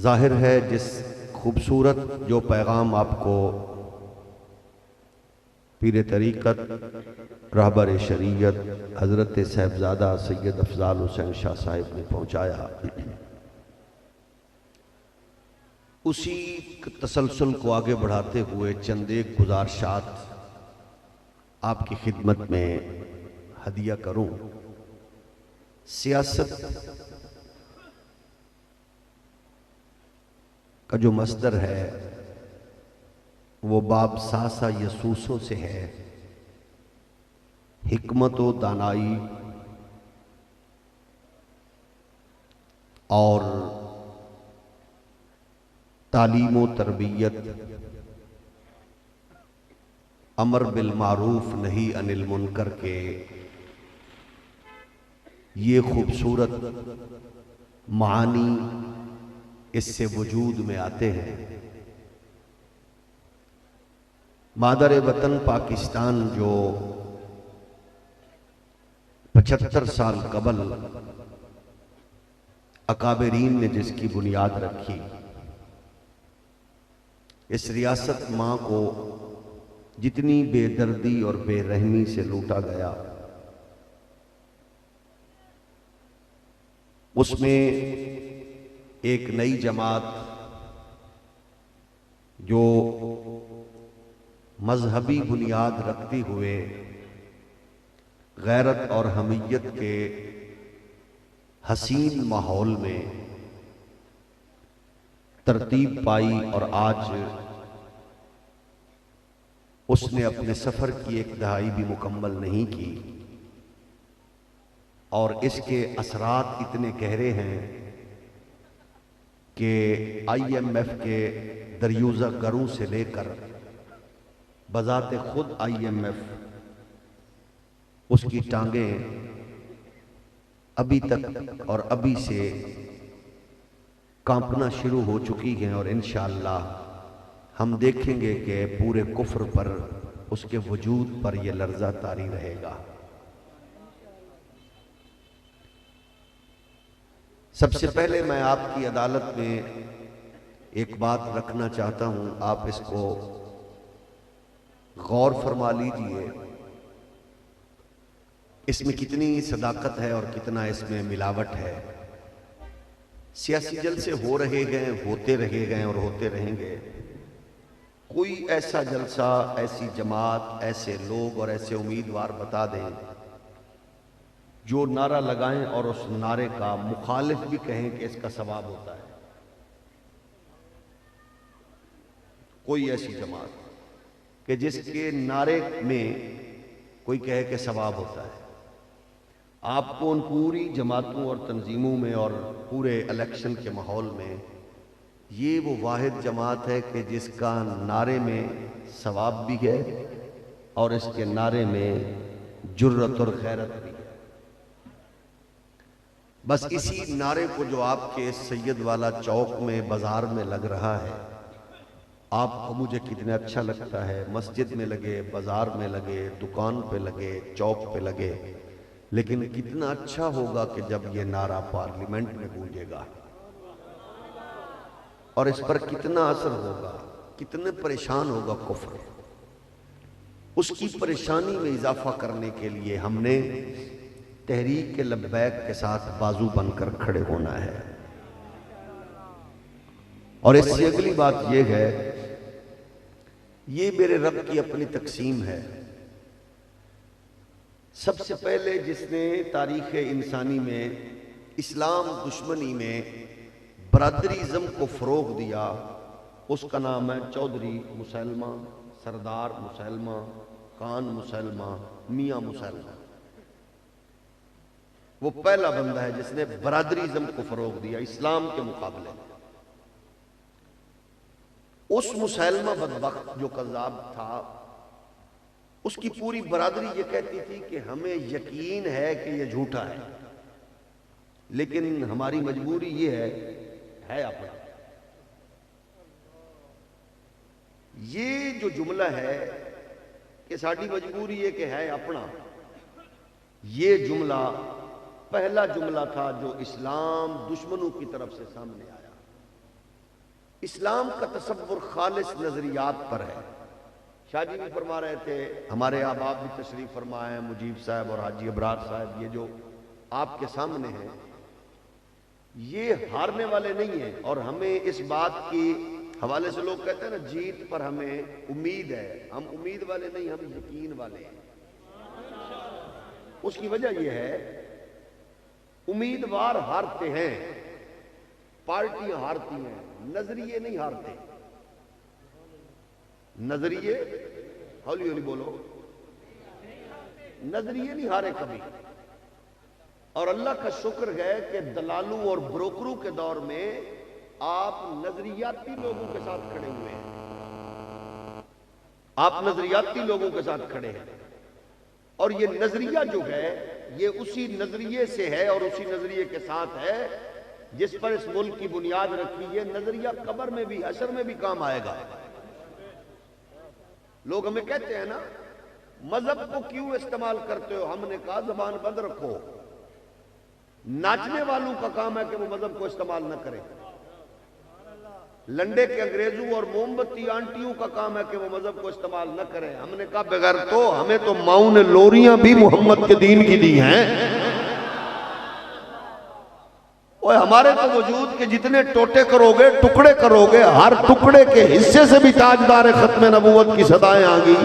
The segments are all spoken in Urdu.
ظاہر ہے جس خوبصورت جو پیغام آپ کو پیر طریقت رہبر شریعت حضرت صاحبزادہ سید افضال حسین شاہ صاحب نے پہنچایا، اسی تسلسل کو آگے بڑھاتے ہوئے چند ایک گزارشات آپ کی خدمت میں ہدیہ کروں۔ سیاست کا جو مصدر ہے وہ باب ساسا یسوسوں سے ہے، حکمت و دانائی اور تعلیم و تربیت، امر بالمعروف نہی عن المنکر کے یہ خوبصورت معانی اس سے وجود میں آتے ہیں۔ مادر وطن پاکستان جو 75 سال قبل اکابرین نے جس کی بنیاد رکھی، اس ریاست ماں کو جتنی بے دردی اور بے رحمی سے لوٹا گیا، اس میں ایک نئی جماعت جو مذہبی بنیاد رکھتے ہوئے غیرت اور حمیت کے حسین ماحول میں ترتیب پائی، اور آج اس نے اپنے سفر کی ایک دہائی بھی مکمل نہیں کی، اور اس کے اثرات اتنے گہرے ہیں کہ آئی ایم ایف کے دریوزہ گروں سے لے کر بذات خود آئی ایم ایف اس کی ٹانگیں ابھی تک اور ابھی سے کانپنا شروع ہو چکی ہیں، اور انشاءاللہ ہم دیکھیں گے کہ پورے کفر پر، اس کے وجود پر یہ لرزہ طاری رہے گا۔ سب سے پہلے میں آپ کی عدالت میں ایک بات رکھنا چاہتا ہوں، آپ اس کو غور فرما لیجئے، اس میں کتنی صداقت ہے اور کتنا اس میں ملاوٹ ہے۔ سیاسی جلسے ہو رہے ہیں، ہوتے رہے گئے اور ہوتے رہیں گے۔ کوئی ایسا جلسہ، ایسی جماعت، ایسے لوگ اور ایسے امیدوار بتا دیں جو نعرہ لگائیں اور اس نعرے کا مخالف بھی کہیں کہ اس کا ثواب ہوتا ہے۔ کوئی ایسی جماعت کہ جس کے نعرے میں کوئی کہے کہ ثواب ہوتا ہے، آپ کو ان پوری جماعتوں اور تنظیموں میں اور پورے الیکشن کے ماحول میں یہ وہ واحد جماعت ہے کہ جس کا نعرے میں ثواب بھی ہے اور اس کے نعرے میں جرت اور غیرت بھی ہے۔ بس اسی نعرے کو جو آپ کے سید والا چوک میں بازار میں لگ رہا ہے، آپ کو مجھے کتنا اچھا لگتا ہے، مسجد میں لگے، بازار میں لگے، دکان پہ لگے، چوک پہ لگے، لیکن کتنا اچھا ہوگا کہ جب یہ نعرہ پارلیمنٹ میں گونجے گا، اور اس پر کتنا اثر ہوگا، کتنے پریشان ہوگا کفر۔ اس کی پریشانی میں اضافہ کرنے کے لیے ہم نے تحریک لبیک کے ساتھ بازو بن کر کھڑے ہونا ہے۔ اور اس سے اگلی بات یہ ہے، یہ میرے رب کی اپنی تقسیم ہے۔ سب سے پہلے جس نے تاریخ انسانی میں اسلام دشمنی میں برادریزم کو فروغ دیا، اس کا نام ہے چودھری مسلمہ، سردار مسلمہ، خان مسلمہ، میاں مسلمہ۔ وہ پہلا بندہ ہے جس نے برادریزم کو فروغ دیا اسلام کے مقابلے میں۔ اس مسلمہ بدبخت جو کذاب تھا، اس کی پوری برادری یہ کہتی تھی کہ ہمیں یقین ہے کہ یہ جھوٹا ہے، لیکن ہماری مجبوری یہ ہے اپنا۔ یہ جو جملہ ہے کہ ساڈی مجبوری ہے کہ ہے اپنا، یہ جملہ پہلا جملہ تھا جو اسلام دشمنوں کی طرف سے سامنے آیا۔ اسلام کا تصور خالص نظریات پر ہے. شاہ جی بھی فرما رہے تھے، ہمارے احباب بھی تشریف فرمائے ہیں، مجیب صاحب اور حاجی ابرار صاحب، یہ جو آپ کے سامنے ہیں یہ ہارنے والے نہیں ہیں. اور ہمیں اس بات کی حوالے سے لوگ کہتے ہیں نا جیت پر ہمیں امید ہے، ہم امید والے نہیں، ہم یقین والے ہیں. اس کی وجہ یہ ہے امیدوار ہارتے ہیں، پارٹیاں ہارتی ہیں، نظریے نہیں ہارتے. نظریے ہولی ہولی بولو، نظریے نہیں ہارے کبھی. اور اللہ کا شکر ہے کہ دلالوں اور بروکروں کے دور میں آپ نظریاتی لوگوں کے ساتھ کھڑے ہوئے ہیں، آپ نظریاتی لوگوں کے ساتھ کھڑے ہیں. اور یہ نظریہ جو ہے یہ اسی نظریے سے ہے اور اسی نظریے کے ساتھ ہے جس پر اس ملک کی بنیاد رکھی. یہ نظریہ قبر میں بھی حشر میں بھی کام آئے گا. لوگ ہمیں کہتے ہیں نا مذہب کو کیوں استعمال کرتے ہو؟ ہم نے کہا زبان بند رکھو. ناچنے والوں کا کام ہے کہ وہ مذہب کو استعمال نہ کریں. لنڈے کے انگریزوں اور موم بتی آنٹیوں کا کام ہے کہ وہ مذہب کو استعمال نہ کریں. ہم نے کہا بغیر تو ہمیں تو ماؤں نے لوریاں بھی محمد کے دین کی دی ہیں. اوہ ہمارے تو وجود کے جتنے ٹوٹے کرو گے، ٹکڑے کرو گے، ہر ٹکڑے کے حصے سے بھی تاجدار ختم نبوت کی صدائیں آ گئی.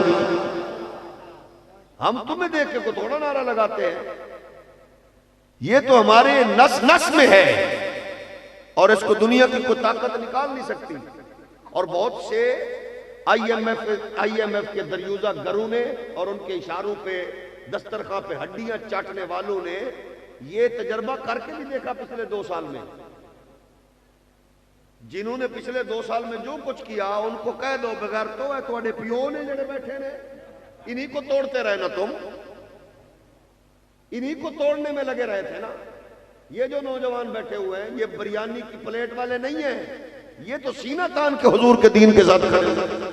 ہم تمہیں دیکھ کے کوئی تھوڑا نعرہ لگاتے ہیں، یہ تو ہمارے نس نس میں ہے اور اس کو دنیا کی کوئی طاقت نکال نہیں سکتی. اور بہت سے آئی ایم ایف کے دریوزہ گروں نے اور ان کے اشاروں پہ دسترخوان پہ ہڈیاں چاٹنے والوں نے یہ تجربہ کر کے بھی دیکھا پچھلے 2 سال میں. جنہوں نے پچھلے 2 سال میں جو کچھ کیا ان کو کہہ دو بغیر تو ہے تھوڑے پیو نے جڑے بیٹھے نے انہی کو توڑتے رہے نا، تم انہی کو توڑنے میں لگے رہے تھے نا. یہ جو نوجوان بیٹھے ہوئے ہیں یہ بریانی کی پلیٹ والے نہیں ہیں، یہ تو سینہ تان کے حضور کے دین کے ساتھ کھڑے ہیں.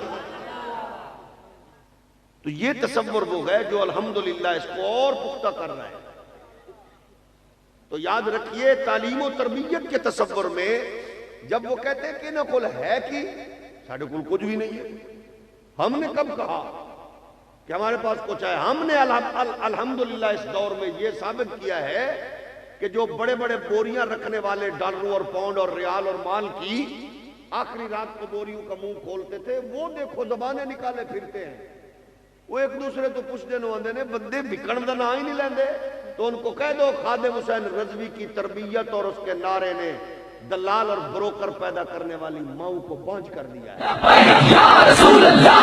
تو یہ تصور وہ ہے جو الحمدللہ اس کو اور پختہ کر رہا ہے. تو یاد رکھیے تعلیم و تربیت کے تصور میں جب وہ کہتے ہیں کہ نہ کل ہے کہ ساڑھے کل کچھ بھی نہیں ہے. ہم نے کب کہا کہ ہمارے پاس کچھ ہے؟ ہم نے الحمدللہ اس دور میں یہ ثابت کیا ہے کہ جو بڑے بڑے بوریاں رکھنے والے ڈالروں اور پاؤنڈ اور ریال اور مال کی آخری رات کو بوریوں کا منہ کھولتے تھے، وہ دیکھو زبانیں نکالے پھرتے ہیں. وہ ایک دوسرے تو پوچھتے نو آندے نے بندے بکن دا نہ ہی نہیں لیندے. تو ان کو کہہ دو خادم حسین رضوی کی تربیت اور اس کے نعرے نے دلال اور بروکر پیدا کرنے والی ماؤں کو بانج کر دیا ہے. یا رسول اللہ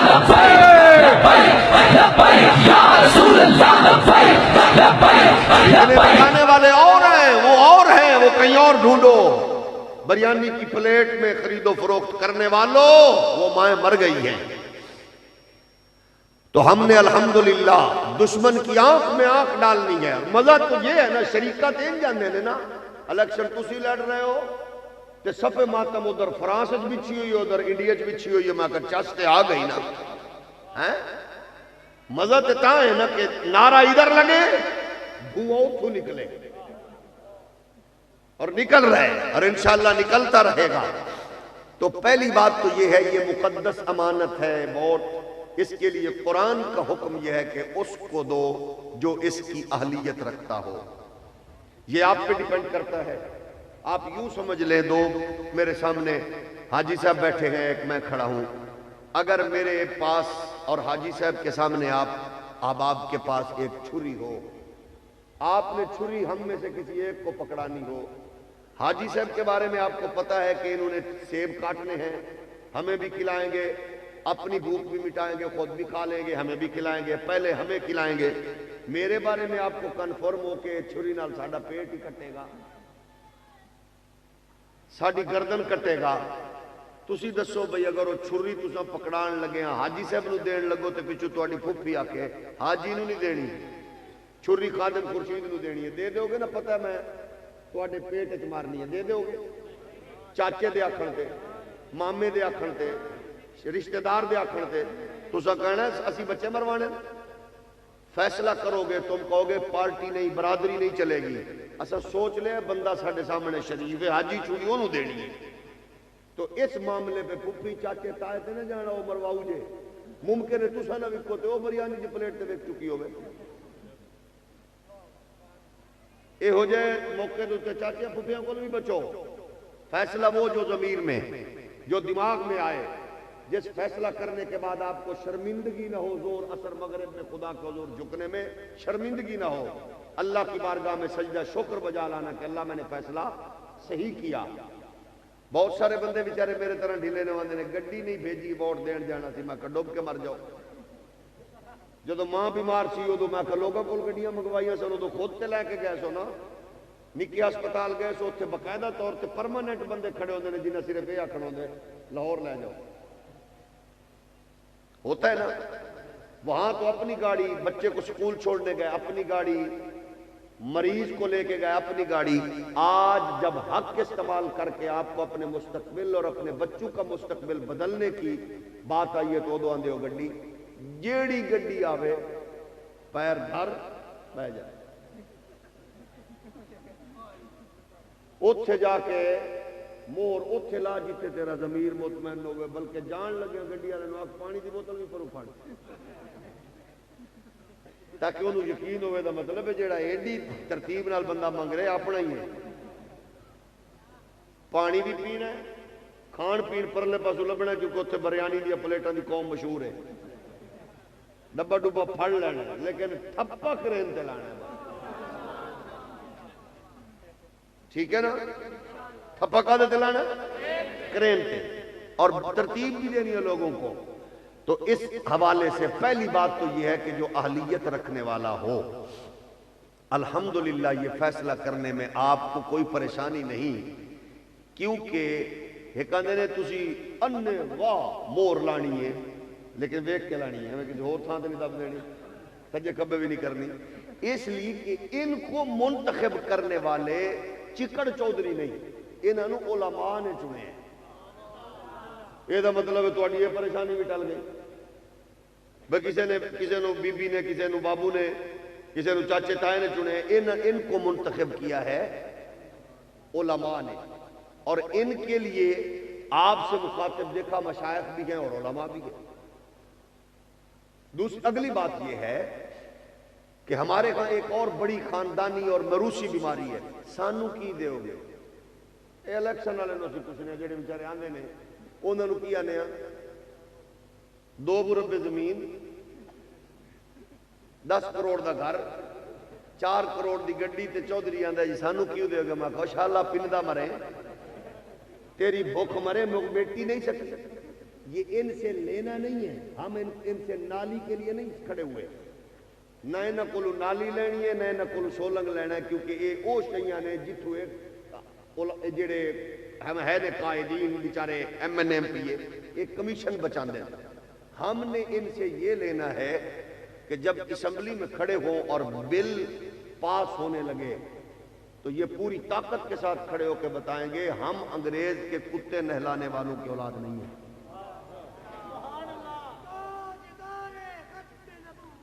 یا رسول اللہ بتانے والے اور ہیں، وہ اور ہیں، وہ کہیں اور ڈھونڈو. بریانی کی پلیٹ میں خرید و فروخت کرنے والوں وہ مائیں مر گئی ہیں. تو ہم نے الحمدللہ دشمن کی آنکھ میں آنکھ ڈالنی ہے. مزہ تو یہ ہے نا شریکت ان جانے نے نا الیکشن تسی لڑ رہے ہو تے صفے ماتم ادھر فرانس وچ بچھی ہوئی ادھر انڈیا وچ بچھی ہوئی ہے. میں کہ چستے آ گئی نا. مزہ تو تا ہے نا کہ نعرہ ادھر لگے دھواں اتھوں نکلے اور نکل رہے اور انشاءاللہ نکلتا رہے گا. تو پہلی بات تو یہ ہے یہ مقدس امانت ہے بہت. اس کے لیے قرآن کا حکم یہ ہے کہ اس کو دو جو اس کی اہلیت رکھتا ہو. یہ آپ پہ ڈیپینڈ کرتا ہے. آپ یوں سمجھ لیں دو میرے سامنے حاجی صاحب بیٹھے ہیں، ایک میں کھڑا ہوں. اگر میرے پاس اور حاجی صاحب کے سامنے آپ احباب کے پاس ایک چھری ہو، آپ نے چھری ہم میں سے کسی ایک کو پکڑانی ہو. حاجی صاحب کے بارے میں آپ کو پتا ہے کہ انہوں نے سیب کاٹنے ہیں، ہمیں بھی کھلائیں گے، اپنی بھوک بھی مٹائیں گے، خود بھی کھا لیں گے، ہمیں بھی کھلائیں گے، پہلے ہمیں کھلائیں گے. میرے بارے میں آپ کو کنفرم ہو کہ چھری نال ساڈا پیٹ ہی کٹے گا، ساڈی گردن کٹے گا. تسی دسو بھئی اگر وہ چھری تساں پکڑان لگے ہاں حاجی صاحب نو دین لگو تے پچھو تہاڈی پھپھی آ کے حاجی نو نہیں دینی، چھری خادم خورشید نو دینی ہے. دے دیو گے نا؟ پتہ ہے میں تہاڈے پیٹ وچ مارنی ہے. دے دیو گے؟ چاچے دے آکھن تے، مامے دے آکھن تے، رشتہ دار دے آکھن تے تساں کہنا اسی بچے مروانے. فیصلہ کرو گے، تم کہو گے پارٹی نہیں برادری نہیں چلے گی. اسا سوچ لے بندہ ساڈے سامنے شریف ہے، حاجی چھری اونوں دینی ہے. تو تو اس معاملے پہ پھپھی چاچے تائے تے نہ جانا وہ مرواؤ جے ممکن ہے تسا نہ وکو تے وہ بریانی دی پلیٹ تے وک چکی ہوے اے ہو جائے موقع تے چاچے پھپھیاں کو بھی بچو فیصلہ وہ جو ضمیر میں جو دماغ میں آئے جس فیصلہ کرنے کے بعد آپ کو شرمندگی نہ ہو زور اثر مغرب میں خدا کے حضور جھکنے میں شرمندگی نہ ہو اللہ کی بارگاہ میں سجدہ شکر بجا لانا کہ اللہ میں نے فیصلہ صحیح کیا بہت سارے بندے بیچارے میرے طرح ڈھیلے نواندے نے گڈی نہیں بھیجی ووٹ دین جانا سی میں کہ ڈوب کے مر جاؤ جدو ماں بیمار سی ادو میں کہ لوگوں کو گڈیاں منگوائیاں سن ادو خود تے لے کے گئے سو نا نکی ہسپتال گئے سو اتنے باقاعدہ طور تے پرماننٹ بندے کھڑے ہوندے نے جنہیں صرف یہ آخر ہوندے لاہور لے جاؤ ہوتا ہے نا وہاں تو اپنی گاڑی بچے کو سکول چھوڑنے گئے اپنی گاڑی مریض کو لے کے گئے اپنی گاڑی آج جب حق استعمال کر کے آپ کو اپنے مستقبل اور اپنے بچوں کا مستقبل بدلنے کی بات آئی ہے تو دو آندے ہو گڈی جیڑی گڈی آوے پیر دھر بہ جائے اتھے جا کے مور اتھے لا جیتے تیرا ضمیر مطمئن ہوئے بلکہ جان لگے گڈی والے نو پانی دی بوتل بھی پرو پھڑ تاکہ انہوں یقین ہوئے دا مطلب ہے جیڑا ایڈی ترتیب نال بندہ منگ رہے اپنا ہی ہے پانی بھی پینا ہے کھان پین پرلے پاسو لبنا ہے کیونکہ اتھے بریانی دی پلیٹاں دی قوم مشہور ہے ڈبا ڈبا پھڑ لینا ہے لیکن تھپا کرین تے لانا ہے ٹھیک ہے نا تھپا کا دیتے لانا کرین تے اور ترتیب بھی دینی ہے لوگوں کو تو اس حوالے سے پہلی بات تو یہ ہے کہ جو اہلیت رکھنے والا ہو الحمدللہ یہ فیصلہ کرنے میں آپ کو کوئی پریشانی نہیں کیونکہ ایک آندے نے تسی انے واہ مور لانی ہے لیکن ویک کے لانی ہے ہمیں کسی اور تھان تے نہیں دب دینی سجے کبے بھی نہیں کرنی اس لیے کہ ان کو منتخب کرنے والے چکڑ چودھری نہیں انہاں نو علماء نے چنے ہیں یہ دا مطلب ہے تہاڈی یہ پریشانی بھی ٹل گئی بھئی کسی نو بی بی نے کسی نو بابو نے کسی نو چاچے تائے نے چنے ان کو منتخب کیا ہے علماء نے اور ان کے لیے آپ سے مخاطب دیکھا مشائخ بھی ہیں اور علماء بھی ہیں اگلی بات یہ ہے کہ ہمارے ہاں ایک اور بڑی خاندانی اور موروثی بیماری ہے سانو کی دیو گے الیکشن والے نو سی پوچھنے جڑے بیچارے آندے نے انہاں نو کی آنے 2 مربع زمین 10 کروڑ دا گھر 4 کروڑ دی گڈی تے چودھری آندا جی سانو کیوں دیو گے میں کہا شالا پندا مرے تیری بھوک مرے بیٹی نہیں سکتی یہ ان سے لینا نہیں ہے ہم ان سے نالی کے لیے نہیں کھڑے ہوئے نہ انہاں کولو نالی لینی ہے نہ انہاں کولو سولنگ لینا ہے کیونکہ یہ او شیاں نے جتھوں جڑے ہم ہے نے قائدین بیچارے ایم این ایم پی ایک کمیشن بچاندے ہم نے ان سے یہ لینا ہے کہ جب اسمبلی میں کھڑے ہوں اور بل پاس ہونے لگے تو یہ پوری طاقت کے ساتھ کھڑے ہو کے بتائیں گے ہم انگریز کے کتے نہلانے والوں کی اولاد نہیں ہیں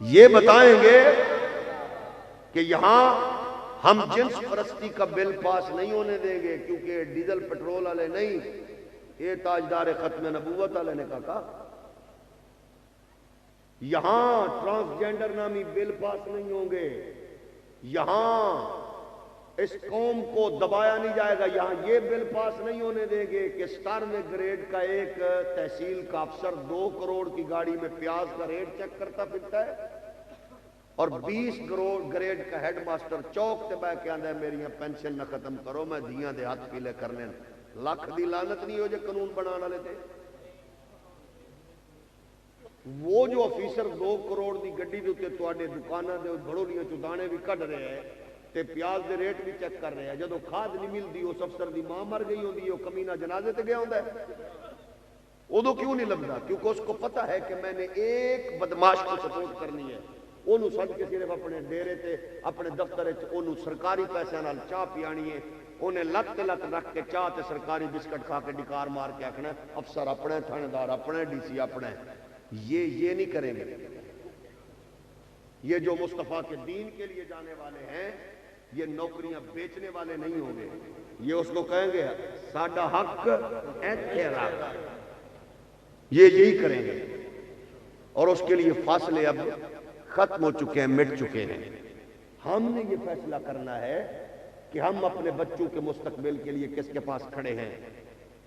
یہ بتائیں گے کہ یہاں ہم جنس پرستی کا بل پاس نہیں ہونے دیں گے کیونکہ ڈیزل پٹرول والے نہیں یہ تاجدار ختم نبوت والے نے کہا یہاں ٹرانسجینڈر نامی بل پاس نہیں ہوں گے یہاں اس قوم کو دبایا نہیں جائے گا یہاں یہ بل پاس نہیں ہونے دیں گے کہ سٹار میں گریڈ کا ایک تحصیل کا افسر 2 کروڑ کی گاڑی میں پیاز کا ریٹ چیک کرتا پھرتا ہے اور 20 کروڑ گریڈ کا ہیڈ ماسٹر چوک تے بیٹھ کے آندا ہے میری پینشن نہ ختم کرو میں دیاں دے ہاتھ پیلے کرنے لاکھ دی لعنت نہیں ہو جے قانون بنانے والے تے وہ جو آفیسر 2 کروڑ دی گڈی دے اوتے تواڈے دکاناں دے بڑولیاں چوں دانے بھی کڈ رہے ہیں تے پیاز دے ریٹ بھی چیک کر رہے ہیں جدوں کھاد نہیں ملدی اس افسر دی ماں مر گئی ہوندی او کمینہ جنازے تے گیا ہوندا ہے ادو کیوں نہیں لبدا کیونکہ اس کو پتہ ہے کہ میں نے ایک بدماش کو سپورٹ کرنی ہے انہوں سد کے صرف اپنے ڈیرے تے اپنے دفتر انہوں سرکاری پیسے نال چاہ پیانی ہے انہیں لت رکھ کے چاہ تے سرکاری بسکٹ کھا کے ڈکار مار کے آکھنا افسر اپنے تھانے دار اپنے ڈی سی اپنے یہ نہیں کریں گے یہ جو مصطفیٰ کے دین کے لیے جانے والے ہیں یہ نوکریاں بیچنے والے نہیں ہوں گے یہ اس کو کہیں گے ساڈا حق ایتھے رکھ، یہ یہی کریں گے، اور اس کے لیے فاصلے اب ختم ہو چکے ہیں، مٹ چکے ہیں۔ ہم نے یہ فیصلہ کرنا ہے کہ ہم اپنے بچوں کے مستقبل کے لیے کس کے پاس کھڑے ہیں۔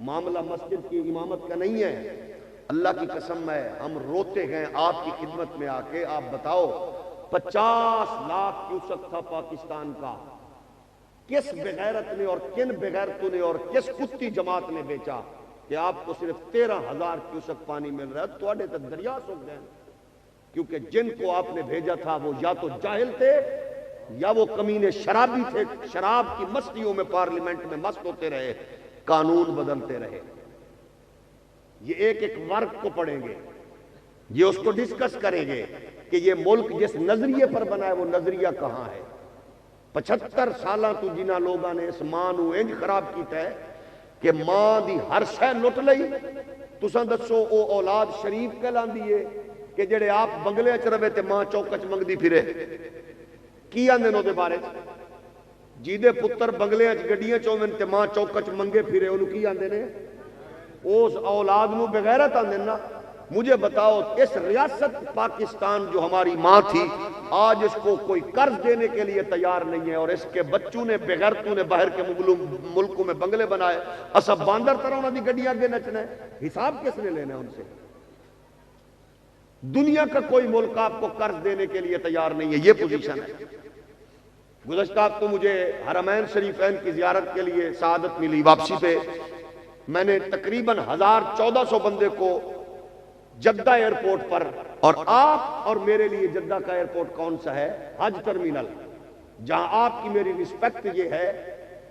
معاملہ مسجد کی امامت کا نہیں ہے، اللہ کی قسم ہے ہم روتے ہیں آپ کی خدمت میں آ کے۔ آپ بتاؤ 50 لاکھ کیوسک تھا پاکستان کا، کس بغیرت نے اور کن بغیرتوں نے اور کس کتی جماعت نے بیچا کہ آپ کو صرف 13,000 کیوسک پانی مل رہا ہے؟ تھوڑے تو دریا سوکھ گئے، کیونکہ جن کو آپ نے بھیجا تھا وہ یا تو جاہل تھے یا وہ کمینے شرابی تھے، شراب کی مستیوں میں پارلیمنٹ میں مست ہوتے رہے، قانون بدلتے رہے۔ یہ ایک ایک ورق کو پڑھیں گے، یہ اس کو ڈسکس کریں گے کہ یہ ملک جس نظریے پر بنا ہے وہ نظریہ کہاں ہے۔ 75 سالاں تو جنہ لوگاں نے اس ماں نو انج خراب کیتا ہے کہ ماں دی ہر شے لٹ لئی، تساں دسو او اولاد شریف کہلاندی ہے کہ جڑے آپ بنگلے چ رہے تے ماں چوکچ منگدی پھرے؟ کی آندے نے دے بارے جیدے پتر بنگلے چ گڈیاں چ ہوویں تے ماں چوکچ منگے پھرے، انہوں کی آندے نے؟ اس اولاد نو بغیرت آندے نا۔ مجھے بتاؤ اس ریاست پاکستان جو ہماری ماں تھی آج اس کو کوئی قرض دینے کے لیے تیار نہیں ہے، اور اس کے بچوں نے بغیرتوں نے باہر کے ملکوں میں بنگلے بنائے، اسا باندر طرح انہاں دی گڈیاں اگے نچنا ہے۔ حساب کس نے لینا ہے ان سے؟ دنیا کا کوئی ملک آپ کو قرض دینے کے لیے تیار نہیں ہے، یہ پوزیشن ہے۔ گزشتہ ہفتہ مجھے حرمین شریفین کی زیارت کے لیے سعادت ملی، واپسی پہ میں نے تقریباً 1400 بندے کو جدہ ایئرپورٹ پر، اور آپ اور میرے لیے جدہ کا ایئرپورٹ کون سا ہے؟ حج ٹرمینل، جہاں آپ کی میری رسپیکٹ یہ ہے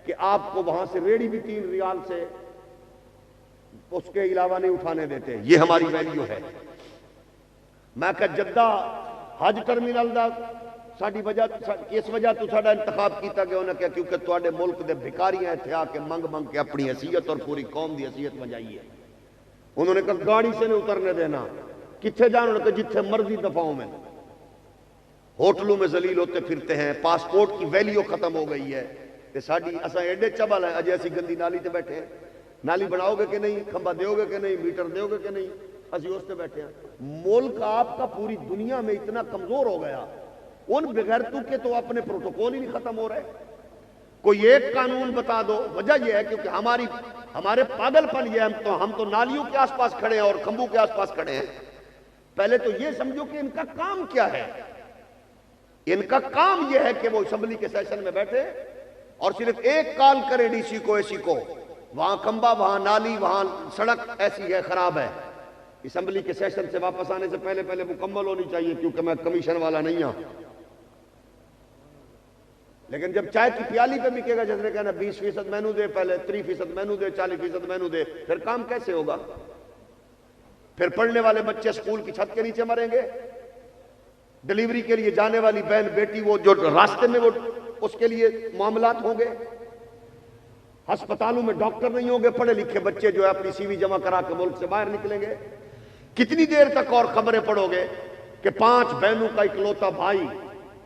کہ آپ کو وہاں سے ریڑھی بھی 3 ریال سے اس کے علاوہ نہیں اٹھانے دیتے، یہ ہماری ویلیو ہے۔ میں کہ جدہ حج ٹرمینل دا ساڈی وجہ اس وجہ تو ساڈا انتخاب کیتا گیا، انہوں نے کہا کیونکہ تواڈے ملک دے بھکاریاں اتھے آ کے منگ منگ کے اپنی حیثیت اور پوری قوم دی حیثیت بجائی ہے۔ انہوں نے کہا گاڑی سے نہیں اترنے دینا، کتھے جانا؟ انہوں نے کہا جتھے مرضی دفاعوں میں۔ ہوٹلوں میں ذلیل ہوتے پھرتے ہیں، پاسپورٹ کی ویلیو ختم ہو گئی ہے، تے ساڈی اساں ایڈے چبل ہیں، اجے اسی گندی نالی تے بیٹھے ہیں۔ نالی بناؤ گے کہ نہیں؟ کھمبا دیو گے کہ نہیں؟ میٹر دیو گے کہ نہیں؟ اسی اس تے بیٹھے ہیں۔ ملک آپ کا پوری دنیا میں اتنا کمزور ہو گیا، ان بغیرتوں کے تو اپنے پروٹوکول ہی نہیں ختم ہو رہے۔ کوئی ایک قانون بتا دو۔ وجہ یہ ہے کیونکہ ہمارے پاگل پن یہ ہے، ہم تو نالیوں کے آس پاس کھڑے ہیں اور کھمبوں کے آس پاس کھڑے ہیں۔ پہلے تو یہ سمجھو کہ ان کا کام کیا ہے۔ ان کا کام یہ ہے کہ وہ اسمبلی کے سیشن میں بیٹھے اور صرف ایک کال کرے ڈی سی کو، اے سی کو، وہاں کھمبا، وہاں نالی، وہاں سڑک ایسی ہے، خراب ہے۔ اسمبلی کے سیشن سے واپس آنے سے پہلے مکمل ہونی چاہیے، کیونکہ میں کمیشن والا نہیں ہوں۔ لیکن جب چائے کی پیالی پہ بکے گا، جس نے کہنا 20% مینو دے، پہلے 3% مینو دے، 40% مینو دے، پھر کام کیسے ہوگا؟ پھر پڑھنے والے بچے سکول کی چھت کے نیچے مریں گے، ڈیلیوری کے لیے جانے والی بہن بیٹی وہ جو راستے میں وہ اس کے لیے معاملات ہوں گے، ہسپتالوں میں ڈاکٹر نہیں ہوں گے، پڑھے لکھے بچے جو ہے اپنی سی وی جمع کرا کے ملک سے باہر نکلیں گے۔ کتنی دیر تک اور خبریں پڑھو گے کہ 5 بہنوں کا اکلوتا بھائی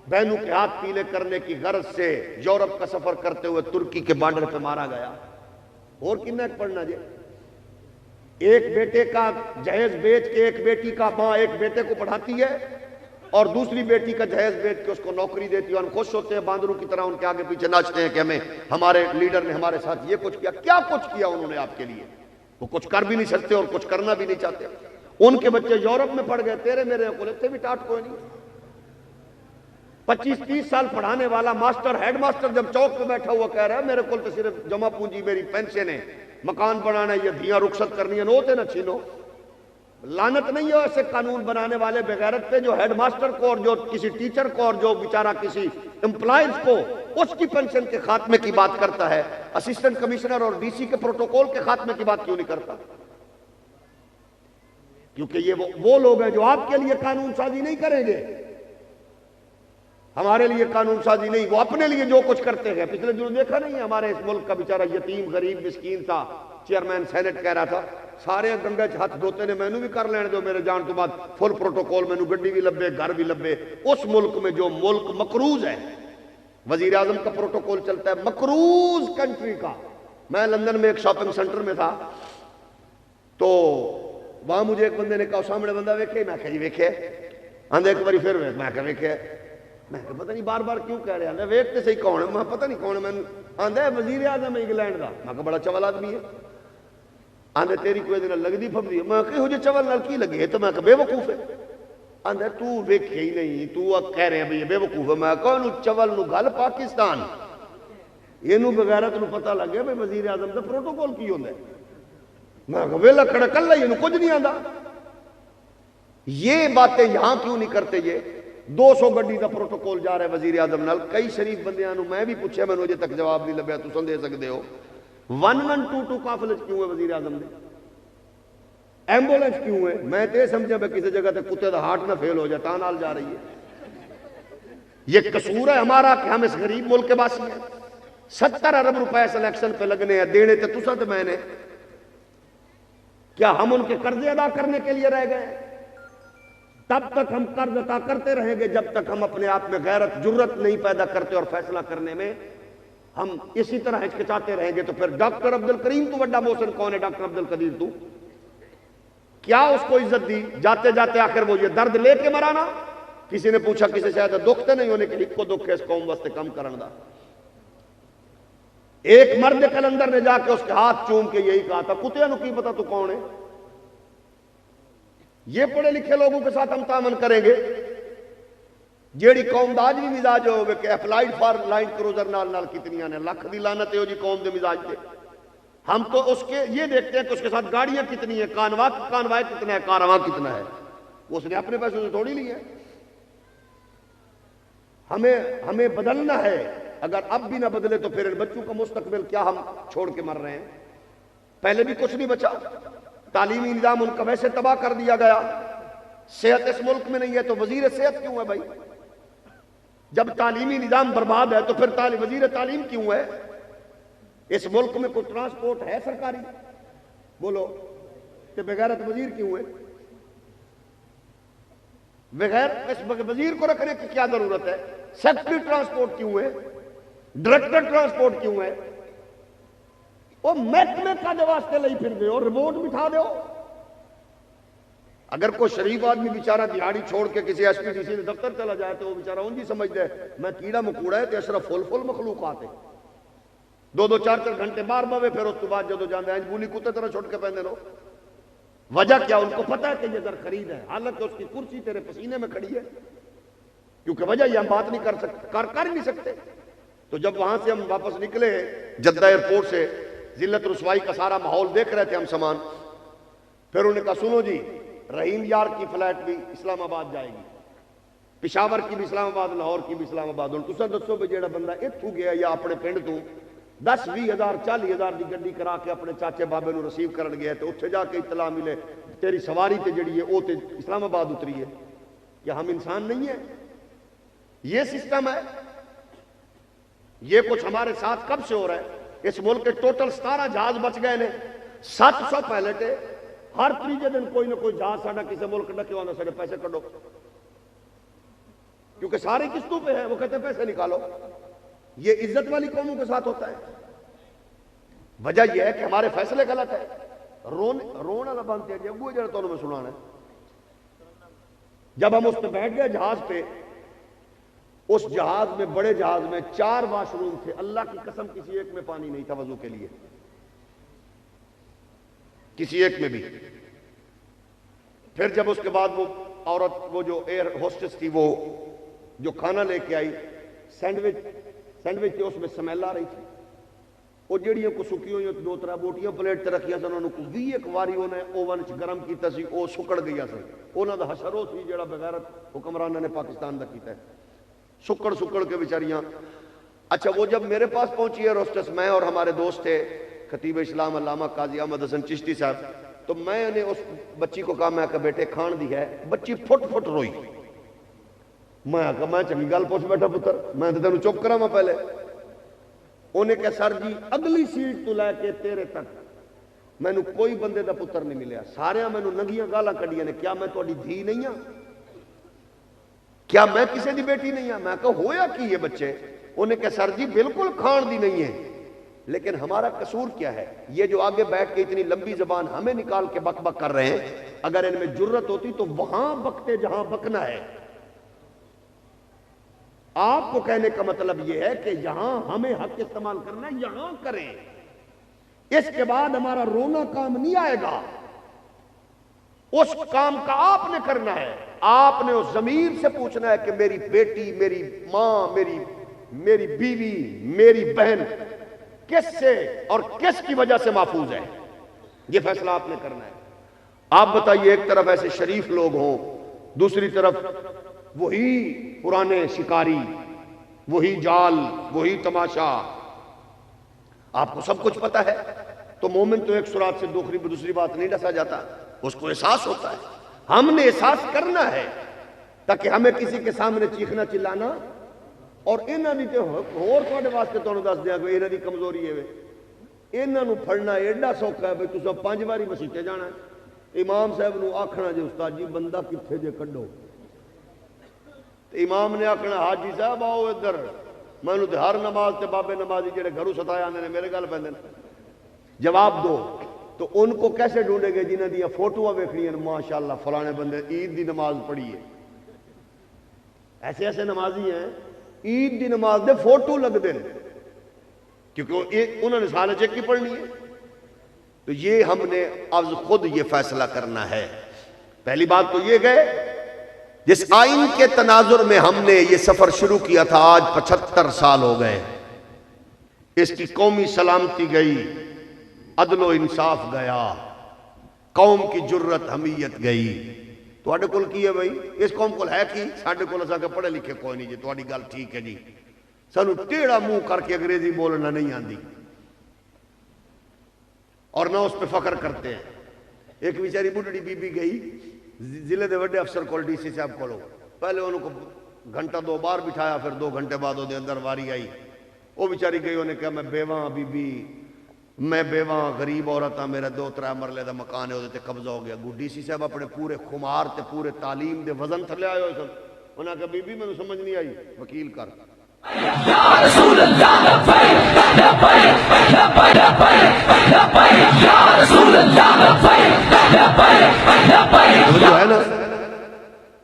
بہنوں کے ہاتھ پیلے کرنے کی غرض سے یورپ کا سفر کرتے ہوئے ترکی کے بارڈر پہ مارا گیا؟ اور کتنا پڑھنا جی؟ ایک بیٹے کا جہیز بیچ کے ایک بیٹی کا ماں ایک بیٹے کو پڑھاتی ہے اور دوسری بیٹی کا جہیز بیچ کے اس کو نوکری دیتی ہے، اور ہم خوش ہوتے ہیں باندروں کی طرح ان کے آگے پیچھے ناچتے ہیں کہ ہمارے لیڈر نے ہمارے ساتھ یہ کچھ کیا۔ کیا کچھ کیا انہوں نے آپ کے لیے؟ وہ کچھ کر بھی نہیں سکتے اور کچھ کرنا بھی نہیں چاہتے۔ ان کے بچے یورپ میں پڑھ گئے، تیرے میرے کو لیتے بھی ٹاٹ کوئی نہیں۔ 25-30 سال پڑھانے والا ماسٹر، ہیڈ ماسٹر جب چوک پہ بیٹھا ہوا کہہ رہا ہے میرے کو تو صرف جمع پونجی میری پینشن ہے، مکان بنانا ہے، یہ دھیاں رخصت کرنی ہے، نوتے نہ چھینو۔ لعنت نہیں ہو ایسے قانون بنانے والے بغیرت پہ جو ہیڈ ماسٹر کو اور جو کسی ٹیچر کو اور جو بیچارہ کسی امپلائز کو اس کی پینشن کے خاتمے کی بات کرتا ہے، اسسٹنٹ کمشنر اور ڈی سی کے پروٹوکول کے خاتمے کی بات کیوں نہیں کرتا؟ کیونکہ یہ وہ لوگ ہیں جو آپ کے لیے قانون سازی نہیں کریں گے، ہمارے لیے قانون سازی نہیں، وہ اپنے لیے جو کچھ کرتے ہیں۔ پچھلے دنوں دیکھا نہیں ہے ہمارے اس ملک کا بیچارہ یتیم غریب مسکین تھا، چیئرمین سینٹ کہہ رہا تھا سارے گنگے ہاتھ دھوتے نے مینو بھی کر لینے دو میرے جان تو بعد فل پروٹوکول، مینو گڈی بھی لبے، گھر بھی لبے۔ اس ملک میں جو ملک مقروض ہے، وزیر اعظم کا پروٹوکول چلتا ہے مقروض کنٹری کا. میں لندن میں ایک شاپنگ سینٹر میں تھا تو وہاں مجھے ایک بندے نے کہا سامنے بندہ ویکھے, میں کہا جی ویکھے. آندھے ایک باری پھر میں کہا ویکھے. میں کہا پتہ نہیں بار بار کیوں کہہ رہے ہیں, ویکھتے صحیح کون ہے, میں پتہ نہیں کون ہے. میں آندھے وزیر اعظم انگلینڈ کا. میں کہا بڑا چول آدمی ہے. آندھے تیری کوئی دن لگدی پھبدی ہے. میں کہا جو چول نال کی لگی ہے, تو میں کہا بے وقوف ہے. آندھے تو ویکھے ہی نہیں, تو کہہ رہے ہیں بھئی بے وقوف ہے. میں کہا انہوں چول نو گل پاکستان اینو بغیرت نو پتہ لگ گیا بھئی وزیر اعظم دا پروٹوکول کی ہوندا ہے. میں کہا ویلا کھڑا کلا ہی, کچھ نہیں آندا. یہ باتیں یہاں کیوں نہیں کرتے؟ یہ 200 گڈی کا پروٹوکول جا رہا ہے وزیر اعظم نال. کئی شریف بندیاں نو میں بھی پوچھیا, میں اجے تک جواب نہیں لبیا. تساں دے سکدے ہو 1122 قافلے کیوں ہے وزیر اعظم دے؟ ایمبولینس کیوں ہے؟ میں تے سمجھا میں کسی جگہ تے کتے دا ہارٹ نہ فیل ہو جائے تا نال جا رہی ہے. یہ قصور ہے ہمارا کہ ہم اس غریب ملک کے باسی ہیں. 70 ارب روپے سلیکشن پہ لگنے ہیں, دینے تے تساں تے میں نے. کیا ہم ان کے قرضے ادا کرنے کے لیے رہ گئے؟ تب تک ہم قرض عطا کرتے رہیں گے جب تک ہم اپنے آپ میں غیرت جرت نہیں پیدا کرتے, اور فیصلہ کرنے میں ہم اسی طرح ہچکچاتے رہیں گے. تو پھر ڈاکٹر عبدالکریم تو بڑا محسن کون ہے؟ ڈاکٹر عبدالقدیر تو کیا اس کو عزت دی؟ جاتے جاتے آخر وہ یہ درد لے کے مرانا. کسی نے پوچھا کسی شاید دکھتے نہیں ہونے کہ ایک کو دکھ ہے اس قوم واسطے کم کرن دا. ایک مرد کلندر نے جا کے اس کے ہاتھ چوم کے یہی کہا تھا, کتیا نو کی پتا تو کون ہے. یہ پڑھے لکھے لوگوں کے ساتھ ہم تعاون کریں گے جیڑی قوم دا آج بھی مزاج ہوگا کہ اپلائیڈ فار لائن کروزر نال کتنیاں نے لکھ دی لعنت ہو جی قوم دے مزاج تے. ہم تو اس کے یہ دیکھتے ہیں کہ اس کے ساتھ گاڑیاں کتنی ہیں, کانوائے کتنا ہے, کارواں کتنا ہے. اس نے اپنے پیسوں سے تھوڑی لی ہے. ہمیں بدلنا ہے. اگر اب بھی نہ بدلے تو پھر بچوں کا مستقبل کیا ہم چھوڑ کے مر رہے ہیں؟ پہلے بھی کچھ نہیں بچا. تعلیمی نظام ان کا ویسے تباہ کر دیا گیا. صحت اس ملک میں نہیں ہے تو وزیر صحت کیوں ہے بھائی؟ جب تعلیمی نظام برباد ہے تو پھر وزیر تعلیم کیوں ہے؟ اس ملک میں کوئی ٹرانسپورٹ ہے سرکاری؟ بولو. کہ بغیرت وزیر کیوں ہے؟ بغیر اس وزیر کو رکھنے کی کیا ضرورت ہے؟ سیکٹری ٹرانسپورٹ کیوں ہے؟ ڈائریکٹر ٹرانسپورٹ کیوں ہے؟ وہ محکمے کا دے واسطے لئی پھر دے اور رپورٹ بٹھا دو. اگر کوئی شریف آدمی بیچارہ دیہاڑی چھوڑ کے کسی ایس پی ڈی سی دفتر چلا جائے تو وہ بیچارہ ان جی سمجھتے ہیں میں کیڑا مکوڑا ہے تو اشرف فل مخلوقات ہے. 2-4 گھنٹے بار بوے, پھر اس کے بعد جدو جاندے ہیں بولی کتے طرح چھوٹ کے پہنے لو. وجہ کیا؟ ان کو پتہ ہے کہ یہ در خرید ہے, حالانکہ اس کی کرسی تیرے پسینے میں کھڑی ہے. کیونکہ وجہ یہ ہم بات نہیں کر سکتے, کر نہیں سکتے. تو جب وہاں سے ہم واپس نکلے جدہ ایئرپورٹ سے, ذلت رسوائی کا سارا ماحول دیکھ رہے تھے ہم سامان. پھر انہوں نے کہا سنو جی, رحیم یار کی فلائٹ بھی اسلام آباد جائے گی, پشاور کی بھی اسلام آباد, لاہور کی بھی اسلام آباد. تساں دسو بھی جیڑا بندہ اتھوں گیا یا اپنے پنڈ تو 10-20 ہزار 40 ہزار دی گڈی کرا کے اپنے چاچے بابے نو ریسیو کرن گیا تو اتھے جا کے اطلاع ملے تیری سواری تے جڑی ہے وہ تے اسلام آباد اتری ہے. کیا ہم انسان نہیں ہیں؟ یہ سسٹم ہے. یہ کچھ ہمارے ساتھ کب سے ہو رہا ہے؟ اس ملک کے ٹوٹل 17 جہاز بچ گئے نے, 700 پائلٹ ہے. ہر تیجے دن کوئی نہ کوئی جہاز ساڈا کسی ملک ڈکے ہونا, سارے پیسے کڈو, کیونکہ سارے قسطوں پہ ہیں. وہ کہتے ہیں پیسے نکالو. یہ عزت والی قوموں کے ساتھ ہوتا ہے. وجہ یہ ہے کہ ہمارے فیصلے غلط ہے. رون والا بنتے ہیں جی ابو جڑا تو میں سنانا ہے. جب ہم اس پہ بیٹھ گئے جہاز پہ, اس جہاز میں, بڑے جہاز میں 4 واش روم تھے. اللہ کی قسم کسی ایک میں پانی نہیں تھا وضو کے لیے, کسی ایک میں بھی. پھر جب اس کے بعد وہ عورت, وہ جو ایئر ہوسٹس تھی, وہ جو کھانا لے کے آئی, سینڈوچ تھے, اس میں سمیل آ رہی تھی. وہ جڑیاں کو سکی ہوئی 2-3 بوٹیاں پلیٹ تے رکھیاں سن, انہوں کو 21 واری انہیں اوون چ گرم کیتا سی, وہ سکڑ گئی سن. انہاں دا حشر وہ سی جڑا بغیرت حکمراناں نے پاکستان دا کیتا ہے, سکڑ کے بیچاریاں. اچھا, وہ جب میرے پاس پہنچی ہے روسٹس, میں اور ہمارے دوست تھے خطیب اسلام علامہ قاضی احمد حسن چشتی صاحب, تو میں نے اس بچی کو کہا, میں کہا بیٹے کھان دی ہے. بچی پھٹ روئی. میں کہا میں چنگی گل پوچھ بیٹھا پتر, میں تو تینوں چپ کراں پہلے. انہیں کہا سر جی اگلی سیٹ تو لے کے تیرے تک مینوں کوئی بندے دا پتر نہیں ملیا, سارے مینوں ننگیاں گالاں کڈیاں نے. کیا میں تہاڈی دھی نہیں ہاں؟ کیا میں کسی دی بیٹی نہیں ہاں؟ میں کہا ہویا کی یہ بچے؟ انہیں کہ سر جی بالکل کھان دی نہیں ہے، لیکن ہمارا قصور کیا ہے؟ یہ جو آگے بیٹھ کے اتنی لمبی زبان ہمیں نکال کے بک بک کر رہے ہیں، اگر ان میں جرت ہوتی تو وہاں بکتے جہاں بکنا ہے۔ آپ کو کہنے کا مطلب یہ ہے کہ یہاں ہمیں حق استعمال کرنا ہے، یہاں کریں، اس کے بعد ہمارا رونا کام نہیں آئے گا، اس کام کا آپ نے کرنا ہے۔ آپ نے اس ضمیر سے پوچھنا ہے کہ میری بیٹی، میری ماں، میری بیوی، میری بہن کس سے اور کس کی وجہ سے محفوظ ہے، یہ فیصلہ آپ نے کرنا ہے۔ آپ بتائیے، ایک طرف ایسے شریف لوگ ہوں، دوسری طرف وہی پرانے شکاری، وہی جال، وہی تماشا، آپ کو سب کچھ پتا ہے، تو مومن تو ایک سرات سے دوسری بات نہیں ڈسا جاتا، اس کو احساس ہوتا ہے۔ ہم نے احساس کرنا ہے تاکہ ہمیں کسی کے سامنے چیخنا چلانا، اور انہاں دی تے ہور تواڈے واسطے تانوں دس دیاں کہ انہاں دی کمزوری ہے، انہاں نوں پھڑنا ایڈا سوکھا ہے بھئی تساں 5 واری مسیتے جانا ہے، امام صاحب نوں آکھنا جے استاد جی بندہ کتھے جے کڈو، تے امام نے آکھنا حاجی صاحب آؤ ادھر، مینوں تے ہر نماز تے بابے نمازی جڑے گھروں ستایا آندے نے میرے گل پیندے نے، جواب دو۔ تو ان کو کیسے ڈھونڈے گے جنہاں دیاں فوٹوਆਂ ویکھنیاں ماشاءاللہ فلانے بندے عید دی نماز پڑھی ہے، ایسے ایسے نمازی ہیں عید دی نماز دے فوٹو لگ دیں، کیونکہ انہوں نے سال چیک کی پڑھنی ہے۔ تو یہ ہم نے از خود یہ فیصلہ کرنا ہے۔ پہلی بات تو یہ گئے، جس آئین کے تناظر میں ہم نے یہ سفر شروع کیا تھا، آج 75 سال ہو گئے، اس کی قومی سلامتی گئی، عدل و انصاف گیا، قوم کی جرت حمیت گئی۔ تواڈے کول کی ہے بھائی؟ اس قوم کول ہے کی؟ ساڈے کول اساں کہ پڑھے لکھے کوئی نہیں جی، تواڈی گل ٹھیک ہے جی، سانوں ٹیڑھا منہ کر کے انگریزی بولنا نہیں آندی، اور نہ اس پہ فخر کرتے ہیں۔ ایک بیچاری بڈھڑی بی بی گئی ضلع دے وڈے افسر کول، ڈی سی صاحب کولو، پہلے انہوں کو گھنٹہ 2 بار بٹھایا، پھر 2 گھنٹے بعد وہ دے اندر واری آئی، وہ بیچاری گئی، انہیں کہا میں بیواں بی بی، میں بیواں غریب عورت ہاں، میرا 2-3 مرلے دا مکان ہے، وہ تے قبضہ ہو گیا۔ ڈی سی صاحب اپنے پورے خمار تے پورے تعلیم دے وزن تھلے آئے ہوئے سن، انہاں کہا بی بی میں سمجھ نہیں آئی، وکیل کر۔ یا رسول اللہ لبیک لبیک لبیک لبیک، یا رسول اللہ لبیک لبیک لبیک۔ جو ہے نا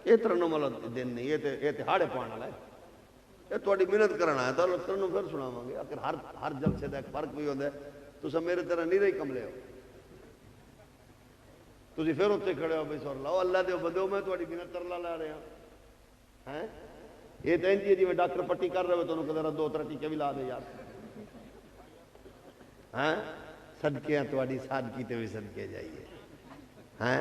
یہ ترنم والا دن نہیں، یہ تے ہاڑے پانا والا ہے، یہ تھوڑی محنت کرنا ہے، تو ترنم پھر سناواں گے۔ آخر ہر جلسے دا ایک فرق بھی ہوتا ہے، تساں میرے طرح نہیں رہی کملے ہو، تسی پھر اتنے کھڑے ہو بھائی سور لاؤ اللہ دے بندو، میں تھوڑی محنت ترلا لا رہا ہیں، یہ تو انجی ہے جی میں ڈاکٹر پٹی کر رہے ہو تو انہوں کو ذرا 2-3 ٹیکے بھی لا دے یار، ہاں صدقے ہیں تواڈی سادگی تے بھی صدقے جائیے، ہاں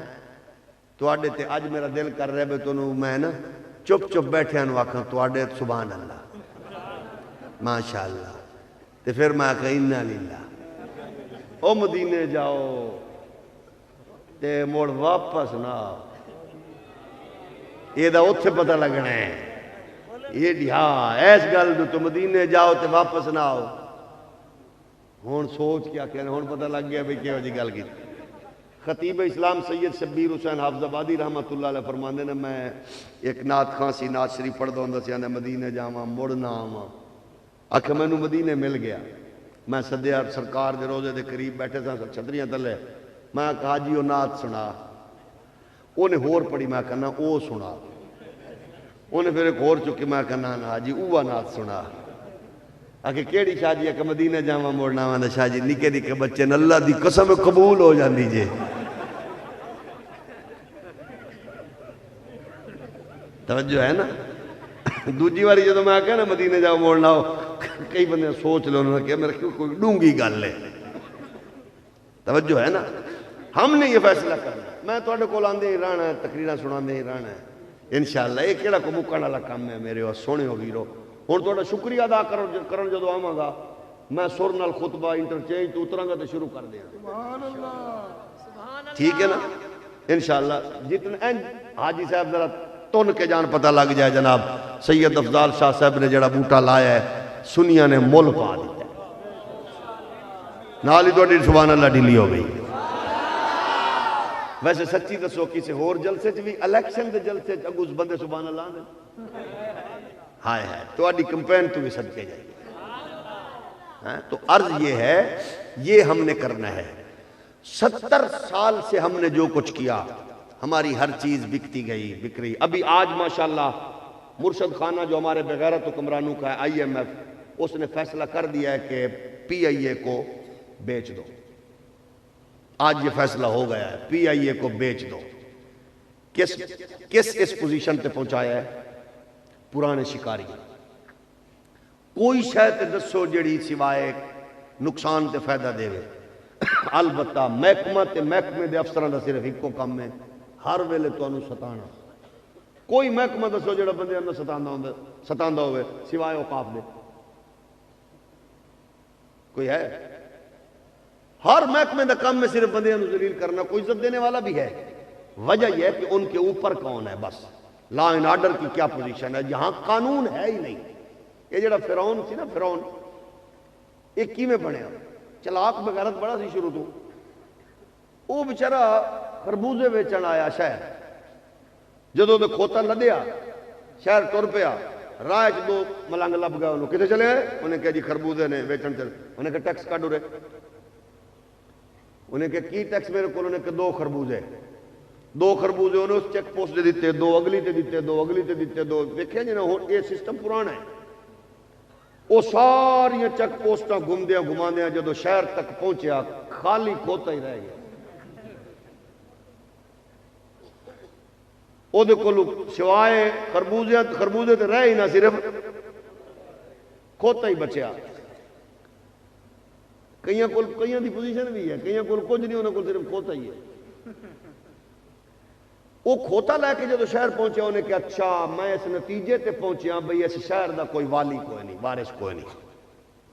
تواڈے تے اج میرا دل کر رہا ہے تو میں نا چپ چپ بیٹھے انو آکھاں تواڈے سبحان اللہ ماشاءاللہ، تے پھر میں آکھاں انا للہ، او مدینے جاؤ تے موڑ واپس نہ آؤ، یہ دا اتھے پتہ لگنا ہے، یہ ڈھیا ایس گل تو مدینے جاؤ تے واپس نہ آؤ۔ ہون سوچ کیا کہنا، ہون پتہ لگ گیا بھئی کیا جی گل کی۔ خطیب اسلام سید شبیر حسین حافظ آبادی رحمت اللہ علیہ فرماندے نے، میں ایک نعت خانسی نعت شریف پڑھ دوں دسیا نے مدینے جاواں مڑ نہ آواں، آکھے مینوں مدینے مل گیا، میں سدیا سرکار دے روزے دے قریب بیٹھے سا چھتریاں تلے، میں کہا جی وہ نعت سنا، انہیں ہور پڑھی، میں کہنا او سنا، انہیں پھر ایک اور چکی، میں کہنا نا جی اوہ نعت سنا، آکھے کیڑی شاہ جی ہے کہ مدینے جاواں موڑنا آواں، شاہ جی نکے نکے بچے نے اللہ دی قسم قبول ہو جاندی جے، توجہ ہے نا۔ دوجی واری جدو میں آکھا نا مدینے جاؤ موڑنا ہو، کئی بندے سوچ لو انہوں نے کہا میرا کیوں کوئی ڈونگی گل ہے، توجہ ہے نا۔ ہم نے یہ فیصلہ کرنا، میں تواڈے کول آندے ہی رہنا ہے، تقریراں سناندے ہی رہنا ہے انشاءاللہ، یہ کیڑا کو مکن والا کام ہے میرے اور سونے ہو ویرو۔ ہن تواڈا شکریہ ادا کرن جدو آواں گا، میں سر نال خطبہ انٹرچینج تو اتراں گا تے شروع کر دیاں، سبحان اللہ، ٹھیک ہے نا انشاءاللہ۔ جتنے حاجی صاحب ذرا تن کے جان پتہ لگ جائے جناب، سید افضال شاہ صاحب نے جڑا بوٹا لایا ہے سنیا نے مول پا دیتا ہے، نال ہی تواڈی سبحان اللہ ڈیلی ہو گئی۔ ویسے سچی دسو کسی ہور جلسے چ بھی الیکشن دے جلسے چ اگوں بندے سبحان اللہ دے، ہائے ہائے تواڈی کمپین تو بھی صدقے جائے. تو عرض یہ ہے یہ ہم نے کرنا ہے. 70 سال سے ہم نے جو کچھ کیا ہماری ہر چیز بکتی گئی بک رہی. ابھی آج ماشاءاللہ مرشد خانہ جو ہمارے بغیرت حکمرانوں کا ہے IMF اس نے فیصلہ کر دیا ہے کہ PIA کو بیچ دو. آج یہ فیصلہ ہو گیا ہے PIA کو بیچ دو. کس اس پوزیشن تے پہنچایا ہے؟ پرانے شکاری. کوئی شاید دسو جڑی سوائے نقصان تے فائدہ دے وے. البتہ محکمہ تے محکمے دے افسران دا صرف ایک کو کم ہے ہر ویلے تانوں ستانا. کوئی محکمہ دسو جڑا بندے اندر ستاندا ہوئے سوائے اوقاف دے؟ کوئی ہے؟ ہر محکمے دا کام میں صرف بندے انہوں ذلیل کرنا. کوئی عزت دینے والا بھی ہے؟ وجہ یہ ہے کہ ان کے اوپر کون ہے. بس لا اینڈ آرڈر کی کیا پوزیشن ہے؟ یہاں قانون ہے ہی نہیں. یہ جڑا فرعون سی نا فرعون ایک کی میں بنیا چلاک بغیرت بڑا سی شروع تو. وہ بیچارہ خربوزے بیچن آیا شہر. جدوں دے کھوتا لدیا شہر ٹر پیا راہ چ دو ملنگ لب گئے. انہوں کتے چلے ہیں؟ انہیں کہا جی خربوزے نے بیچن چلے. انہیں کہا ٹیکس کاٹو رے. انہیں کہا کی ٹیکس میرے کو؟ انہیں کہا 2 خربوزے. 2 خربوزے انہیں اس چیک پوسٹ دے دیتے 2 اگلی تے دیتے 2 اگلی تے دیتے 2. دیکھیں جی نا یہ سسٹم پرانا ہے. وہ ساری چیک پوسٹاں گھومدیاں گھماندیاں جدو شہر تک پہنچیا خالی کھوتا ہی رہ گیا. وہ سوائے خربوزے تے رہ ہی نہ صرف کھوتا ہی بچیا. کئیاں دی پوزیشن بھی ہے کئیاں کول کچھ نہیں انہوں کو صرف کھوتا ہی ہے. وہ کھوتا لے کے جدو شہر پہنچیا انہیں کہ اچھا میں اس نتیجے تے پہنچیا بھئی اس شہر دا کوئی والی کوئی نہیں وارث کوئی نہیں.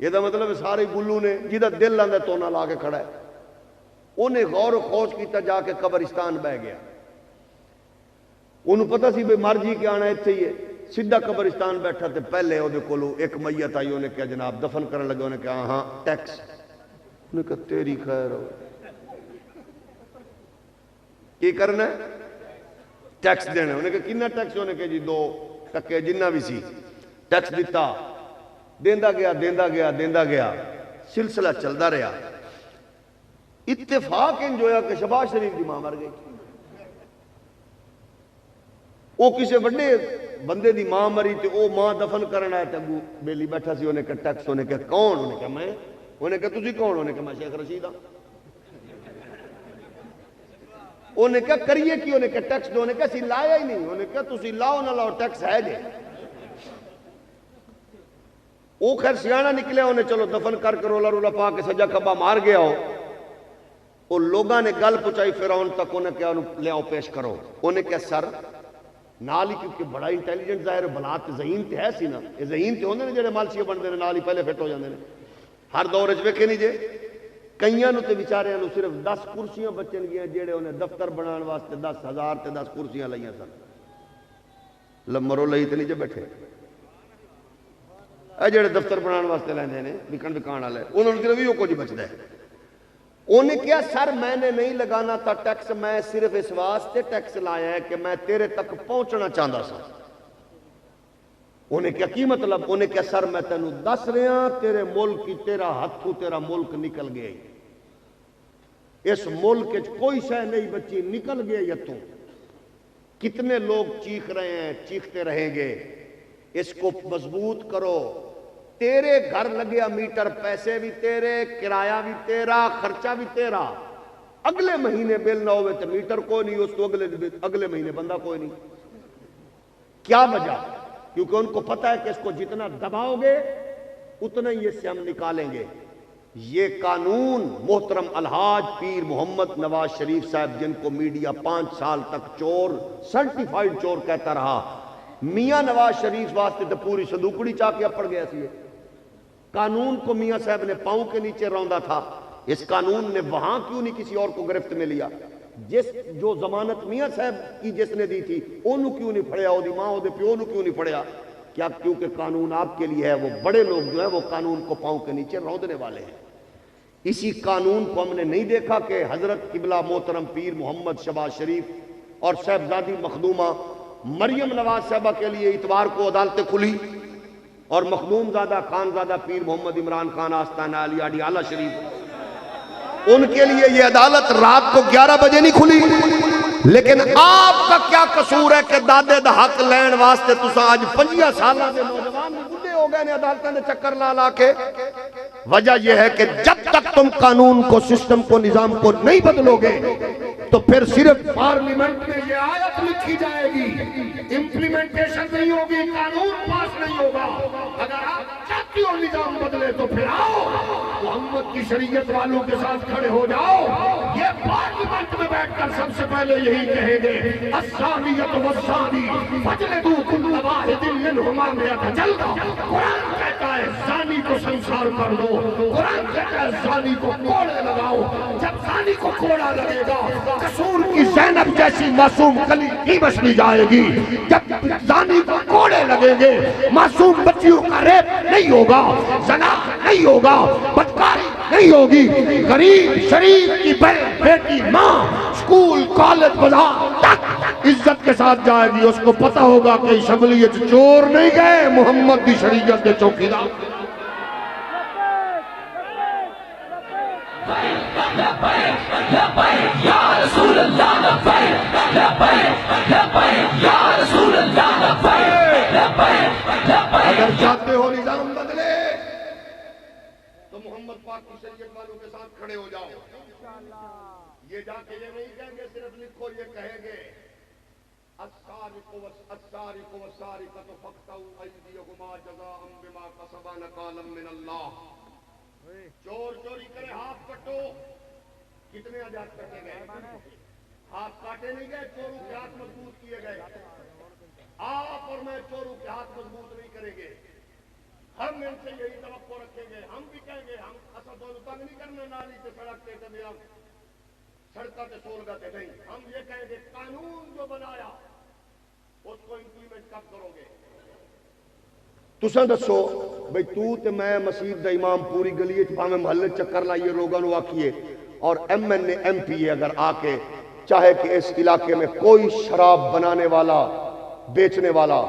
یہ دا مطلب سارے گلو نے جیدہ دل آندہ تونا لا کے کھڑا ہے. انہیں غور و خوض کیتا جا کے قبرستان بہ گیا. انہوں پتہ سی بھئی مر جی کے آنا اتھے ہی ہے. سیدھا قبرستان بیٹھا تے پہلے وہ کولو ایک میت آئی. انہیں کہا جناب دفن کرنے لگے. انہیں کہا ہاں ٹیکس. انہیں کہا تیری خیر ہو کی کرنا ہے؟ ٹیکس دینا. انہیں کہا کنا ٹیکس؟ انہیں کہا جی 2 ٹکے جنہ بھی سی. ٹیکس دیتا دیندہ گیا سلسلہ چلدا رہا. اتفاق انج ہویا کہ شہباز شریف دی ماں مر گئی. وہ کسی بڑے بندے دی ماں مری تے وہ ماں دفن کرنا ہے تے اگو بیلی بیٹھا سی. انہیں کہا ٹیکس. انہیں کہا کون؟ انہیں کہا میں. انہیں کہا تسی کون؟ انہیں کہا میں شیخ رشید ہاں. انہیں کہا کریے کی؟ انہیں کہا ٹیکس دو. انہیں کہا سی لایا ہی نہیں. انہیں کہا تسی لاؤ نہ لاؤ ٹیکس ہے جے. وہ خیر سیاںہ نکلے. انہیں چلو دفن کر کے رولا رولا پا کے سجا کھبا مار گیا ہو. وہ لوگاں نے گل پہنچائی فرعون تک. انہیں کہا لے آؤ پیش کرو. انہیں کہا سر نال ہی کیونکہ بڑا انٹیلیجنٹ ظاہر بلا تے ذہین تے ہے سی نا. یہ ذہین تے ہوندے نے جڑے مالشی بنتے ہیں نال ہی پہلے فٹ ہو جاندے نے. ہر دور وچ ویکھے نہیں جے کئیاں نو تے بیچاریاں نو صرف 10 کرسیاں بچن گیاں جڑے انہیں دفتر بنان واسطے 10,000 تے 10 کرسیاں لائیاں سن. لمرو لئی تے نہیں جے بیٹھے. اے جڑے دفتر بنان واسطے لیندے نے وکن وکان والے انہوں نے صرف یہ کچھ بچدا ہے. انہیں کیا سر میں نے نہیں لگانا تھا ٹیکس. میں صرف اس واسطے ٹیکس لایا ہے کہ میں تیرے تک پہنچنا چاہتا سا. انہیں کیا کی مطلب؟ انہیں کیا سر میں تینوں دس رہا تیرے ملک کی تیرا ہتھوں تیرا ملک نکل گیا. اس ملک کوئی شے نہیں بچی نکل گیا یتوں. کتنے لوگ چیخ رہے ہیں چیختے رہیں گے. اس کو مضبوط کرو. تیرے گھر لگیا میٹر پیسے بھی تیرے کرایہ بھی تیرا خرچہ بھی تیرا. اگلے مہینے بل نہ ہوئے تو میٹر کوئی نہیں. اس تو اگلے مہینے بندہ کوئی نہیں. کیا وجہ؟ کیونکہ ان کو پتہ ہے کہ اس کو جتنا دباؤ گے اتنا ہی اس سے ہم نکالیں گے. یہ قانون محترم الحاج پیر محمد نواز شریف صاحب جن کو میڈیا 5 سال تک چور سرٹیفائیڈ چور کہتا رہا. میاں نواز شریف واسطے تو پوری صندوقڑی چاہ کے اپڑ گیا سی. قانون کو میاں صاحب نے پاؤں کے نیچے روندا تھا. اس قانون نے وہاں کیوں نہیں کسی اور کو گرفت میں لیا؟ جو ضمانت میاں صاحب کی جس نے دی تھی انہوں کیوں نہیں پڑھیا؟ وہ ماں وہ پیو نو کیوں نہیں پڑھیا؟ کیا کیونکہ قانون آپ کے لیے ہے. وہ بڑے لوگ جو ہیں وہ قانون کو پاؤں کے نیچے روندنے والے ہیں. اسی قانون کو ہم نے نہیں دیکھا کہ حضرت قبلہ محترم پیر محمد شہباز شریف اور صاحبزادی مخدومہ مریم نواز صاحبہ کے لیے اتوار کو عدالتیں کھلی. اور مخدوم زادہ خان زادہ پیر محمد عمران خان آستانہ علی اڈیالہ شریف، ان کے لیے یہ عدالت رات کو 11 بجے نہیں کھلی، لیکن آپ کا کیا قصور ہے کہ دادے دا حق لین واسطے تساں آج 50 سالہ دے نوجوان بڈھے ہو گئے نے عدالتوں نے چکر لا لا کے؟ وجہ یہ ہے کہ جب تک تم قانون کو، سسٹم کو، نظام کو نہیں بدلو گے تو پھر صرف پارلیمنٹ میں یہ آیت لکھی جائے گی، امپلیمنٹیشن نہیں ہوگی، قانون پاس نہیں ہوگا۔ اگر آپ چاہتے ہو نظام بدلے تو پھر آؤ محمد کی شریعت والوں کے ساتھ کھڑے ہو جاؤ۔ یہ پارلیمنٹ میں بیٹھ کر سب سے پہلے یہی کہیں گے الزانیۃ والزانی فاجلدوا کل واحد منہما مئۃ جلدہ۔ قرآن کہتا ہے زانی کو سنسار کر دو، قرآن کہتا ہے زانی کو کوڑے لگاؤ۔ جب زانی کو کوڑا لگے گا قصور کی زینب جیسی معصوم کلی نہیں بچنی جائے گی۔ جب زانی کو کوڑے لگیں گے معصوم بچیوں کا ریپ نہیں ہوگا، زنا نہیں ہوگا، بدکاری نہیں ہوگی۔ غریب شریف کی بیٹی ماں سکول کالج بازار تک عزت کے ساتھ جائے گی، اس کو پتہ ہوگا کہ شمولیت چور نہیں گئے، محمد کی شریعت کے چوکیدار۔ یا رسول اللہ لبیک لبیک لبیک یا رسول اللہ لبیک لبیک لبیک۔ اگر چاہتے ہو نظام بدلے تو محمد پاک کی شریعت والوں کے ساتھ کھڑے ہو جاؤ۔ یہ جا کے یہ نہیں کہیں گے صرف لکھو، یہ کہیں گے السارق والسارقۃ فاقطعوا ایدیہما جزاء بما کسبا نکالا من اللہ۔ چور چوری کرے ہاتھ کٹو۔ کتنے آزاد کٹے گئے؟ ہاتھ کاٹے نہیں گئے، چوروں کے ہاتھ مضبوط کیے گئے۔ آپ اور میں چوروں کے ہاتھ مضبوط نہیں کریں گے، ہم ان سے یہی توقع رکھیں گے۔ ہم بھی کہیں گے ہم اسد و تنگ نہیں کرنا، نالی سے سڑک تے میرا سڑکہ تے سول گا تے نہیں۔ ہم یہ کہیں گے قانون جو بنایا اس کو امپلیمنٹ کب کرو گے؟ تساں دسو بھئی تو تے میں مسجد دا امام پوری گلی پاویں محلے چکر لائیے لوگاں نو آکھیے، اور M N A M P A اگر آ کے چاہے کہ اس علاقے میں کوئی شراب بنانے والا، بیچنے والا،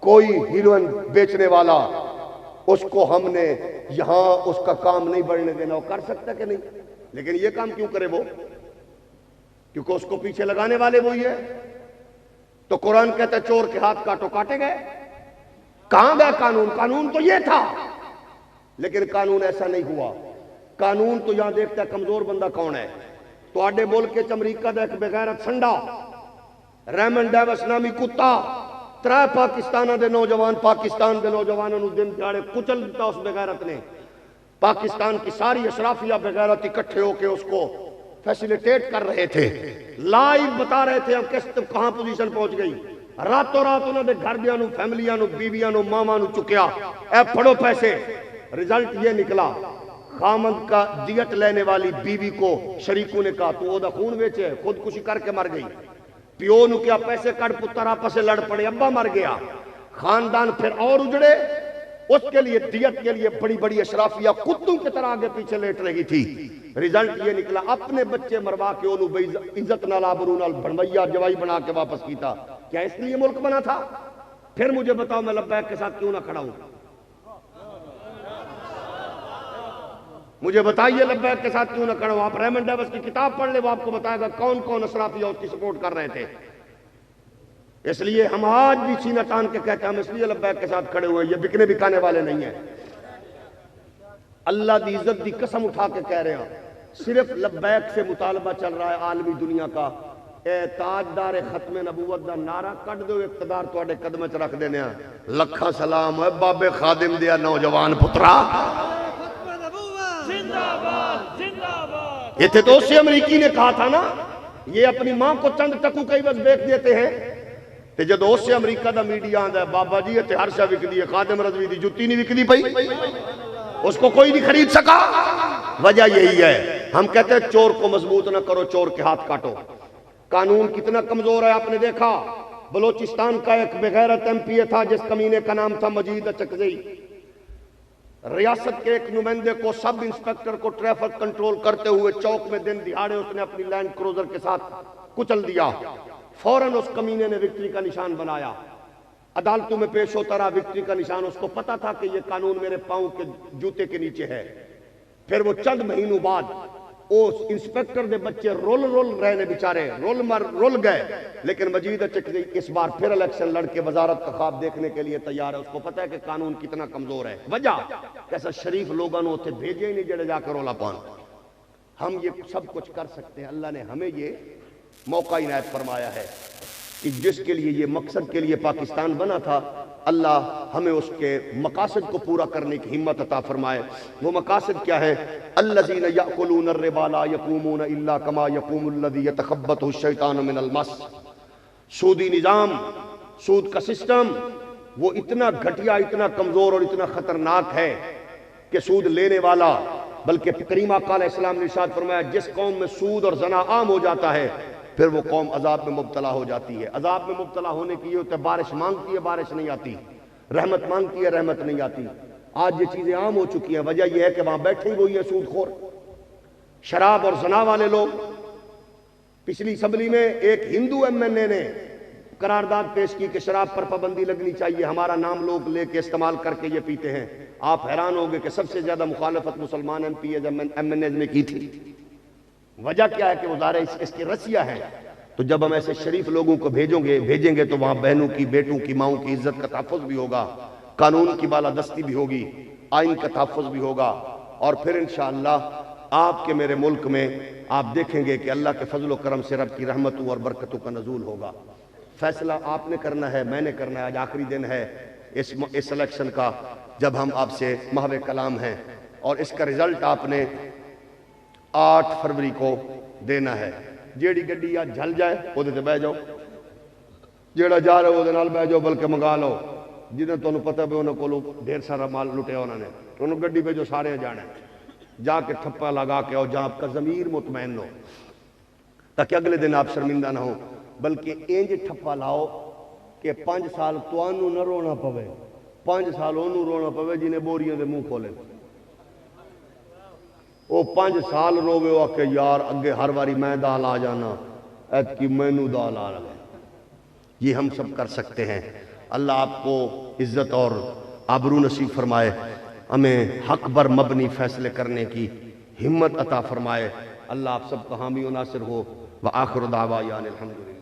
کوئی ہیروئن بیچنے والا، اس کو ہم نے یہاں اس کا کام نہیں بڑھنے دینا، وہ کر سکتا کہ نہیں؟ لیکن یہ کام کیوں کرے وہ؟ کیونکہ اس کو پیچھے لگانے والے وہی ہے۔ تو قرآن کہتا ہے چور کے ہاتھ کاٹو، کاٹے گئے؟ کہاں گیا قانون؟ قانون تو یہ تھا، لیکن قانون ایسا نہیں ہوا۔ قانون تو یہاں دیکھتا ہے کمزور بندہ کون ہے۔ تو آڈے ملک کے امریکہ دا ایک بغیرت سنڈا ریمن ڈیوس نامی کتا 3 پاکستانہ دے نوجوان، پاکستان دے نوجوانوں نو دن دیہاڑے کچل دیتا اس بغیرت نے۔ پاکستان کی ساری اشرافیہ بغیرت اکٹھے ہو کے اس کو فیسیلیٹیٹ کر رہے تھے، لائیو بتا رہے تھے اب کس کہاں پوزیشن پہنچ گئی۔ راتوں رات انہوں نے گھر دیاں نو، فیملیاں نو، بیویاں نو، ماما نو چکیا، اے پھڑو پیسے۔ رزلٹ یہ نکلا خامند کا دیت لینے والی بیوی کو شریکوں نے کہا تو او دا خون بیچے، خودکشی کر کے مر گئی۔ پیو نو کیا پیسے کڑ پتر آپس سے لڑ پڑے، ابا مر گیا۔ خاندان پھر اور اجڑے، اس کے لیے دیت کے لیے بڑی بڑی اشرافیہ کتوں کی طرح آگے پیچھے لیٹ رہی تھی۔ رزلٹ یہ نکلا اپنے بچے مروا کے انہوں بے عزت نال آبرو نال بنویا جوائی بنا کے واپس کیتا۔ کیا اس لیے ملک بنا تھا؟ پھر مجھے بتاؤ میں لبیک کے ساتھ کیوں نہ کھڑا ہوں؟ مجھے بتائیے لبیک کے ساتھ کیوں نہ کھڑا ہوں؟ آپ ریمن ڈیوس کی کتاب پڑھ لے، وہ آپ کو بتائے گا کون کون اشرافیہ اس کی سپورٹ کر رہے تھے۔ اس لیے ہم آج بھی سینہ تان کے کہتے ہیں ہم اس لیے لبیک کے ساتھ کھڑے ہوئے، یہ بکنے بکانے والے نہیں ہیں۔ اللہ دی عزت دی قسم اٹھا کے کہہ رہے ہیں، صرف لبیک سے مطالبہ چل رہا ہے عالمی دنیا کا۔ اے تاجدار ختم نبوت دا نعرہ کٹ دو، اقتدار تواڈے قدمے چ رکھ دینے ہیں۔ لکھاں سلام ہے بابے خادم دیا نوجوان پترا۔ یہ تھے تو اس سے امریکی نے کہا تھا نا، یہ اپنی ماں کو چند ٹکو کئی بس بیچ دیتے ہیں۔ تے جدو اس سے امریکہ دا میڈیا آندا ہے بابا جی تے ہر شے وک دی ہے، خادم رضوی دی جُتی نہیں وکدی پئی، اس کو کوئی نہیں خرید سکا۔ وجہ یہی ہے، ہم کہتے ہیں چور کو مضبوط نہ کرو، چور کے ہاتھ کاٹو۔ قانون کتنا کمزور ہے آپ نے دیکھا۔ بلوچستان کا ایک بغیرت ایم پی اے تھا جس کمینے کا نام تھا مجید اچکزئی۔ ریاست کے ایک نمائندے کو، سب انسپیکٹر کو ٹریفک کنٹرول کرتے ہوئے چوک میں دن دہاڑے اس نے اپنی لینڈ کروزر کے ساتھ کچل دیا۔ فوراً اس کمینے نے وکٹری کا نشان بنایا۔ عدالتوں میں پیش ہوتا رہا، وکٹری کا نشان، اس کو پتا تھا کہ یہ قانون میرے پاؤں کے جوتے کے نیچے ہے۔ پھر وہ چند مہینوں بعد اس انسپیکٹر دے بچے رول رہنے بیچارے، رول گئے، لیکن مجید اچک اس بار پھر الیکشن لڑ کے وزارت کا خواب دیکھنے کے لیے تیار ہے۔ اس کو پتا ہے کہ قانون کتنا کمزور ہے۔ وجہ کیسا شریف لوگوں نے اتنے بھیجے ہی نہیں جڑے جا کر رولا پان۔ ہم یہ سب کچھ کر سکتے ہیں، اللہ نے ہمیں یہ موقع عنایت فرمایا ہے کہ جس کے لیے یہ مقصد کے لیے پاکستان بنا تھا، اللہ ہمیں اس کے مقاصد کو پورا کرنے کی ہمت عطا فرمائے۔ وہ مقاصد کیا ہے؟ الذین یأکلون الربا لا یقومون الا کما یقوم الذی یتخبطہ الشیطان من المس۔ سودی نظام، سود کا سسٹم وہ اتنا گھٹیا، اتنا کمزور اور اتنا خطرناک ہے کہ سود لینے والا، بلکہ کریم آقا علیہ السلام نے ارشاد فرمایا جس قوم میں سود اور زنا عام ہو جاتا ہے پھر وہ قوم عذاب میں مبتلا ہو جاتی ہے۔ عذاب میں مبتلا ہونے کی یہ ہوتا ہے، بارش مانگتی ہے بارش نہیں آتی، رحمت مانگتی ہے رحمت نہیں آتی۔ آج یہ چیزیں عام ہو چکی ہیں، وجہ یہ ہے کہ وہاں بیٹھے ہی وہی ہے سود خور، شراب اور زنا والے لوگ۔ پچھلی اسمبلی میں ایک ہندو ایم این اے نے قرارداد پیش کی کہ شراب پر پابندی لگنی چاہیے، ہمارا نام لوگ لے کے استعمال کر کے یہ پیتے ہیں۔ آپ حیران ہوگے کہ سب سے زیادہ مخالفت مسلمان ایم پی ایم این اے نے کی تھی۔ وجہ کیا ہے کہ وہ ظاہر اس کی رسیہ ہے۔ تو جب ہم ایسے شریف لوگوں کو بھیجیں گے تو وہاں بہنوں کی، بیٹوں کی، ماؤں کی عزت کا تحفظ بھی ہوگا، قانون کی بالادستی بھی ہوگی، آئین کا تحفظ بھی ہوگا، اور پھر انشاءاللہ آپ کے میرے ملک میں آپ دیکھیں گے کہ اللہ کے فضل و کرم سے رب کی رحمتوں اور برکتوں کا نزول ہوگا۔ فیصلہ آپ نے کرنا ہے، میں نے کرنا ہے۔ آج آخری دن ہے اس الیکشن کا جب ہم آپ سے محو کلام ہیں، اور اس کا رزلٹ آپ نے 8 فروری کو دینا ہے۔ جیڑی گڈی آج جھل جائے وہ دے بہ جاؤ، جیڑا جا رہے وہ دے نال بہ جاؤ، بلکہ منگا لو جنہیں تو انہوں پتہ بھی انہوں کو ڈھیر سارا مال لٹے انہوں نے، انہوں گڈی پہ جو سارے جانا ہے، جا کے ٹھپا لگا کے آؤ جہاں آپ کا ضمیر مطمئن ہو، تاکہ اگلے دن آپ شرمندہ نہ ہو، بلکہ اینج ٹھپا لاؤ کہ 5 سال تو انہوں نہ رونا پوے، 5 سال انہوں رونا پوے جنہیں بوریاں دے منہ کھولے۔ وہ 5 سال روے ہوا کہ یار اگے ہر واری میں دال آ جانا، ایت کی مینو دال آ رہا ہے۔ یہ ہم سب کر سکتے ہیں۔ اللہ آپ کو عزت اور آبرو نصیب فرمائے، ہمیں حق بر مبنی فیصلے کرنے کی ہمت عطا فرمائے۔ اللہ آپ سب کا حامی و ناصر ہو۔ وآخر دعوانا الحمدللہ۔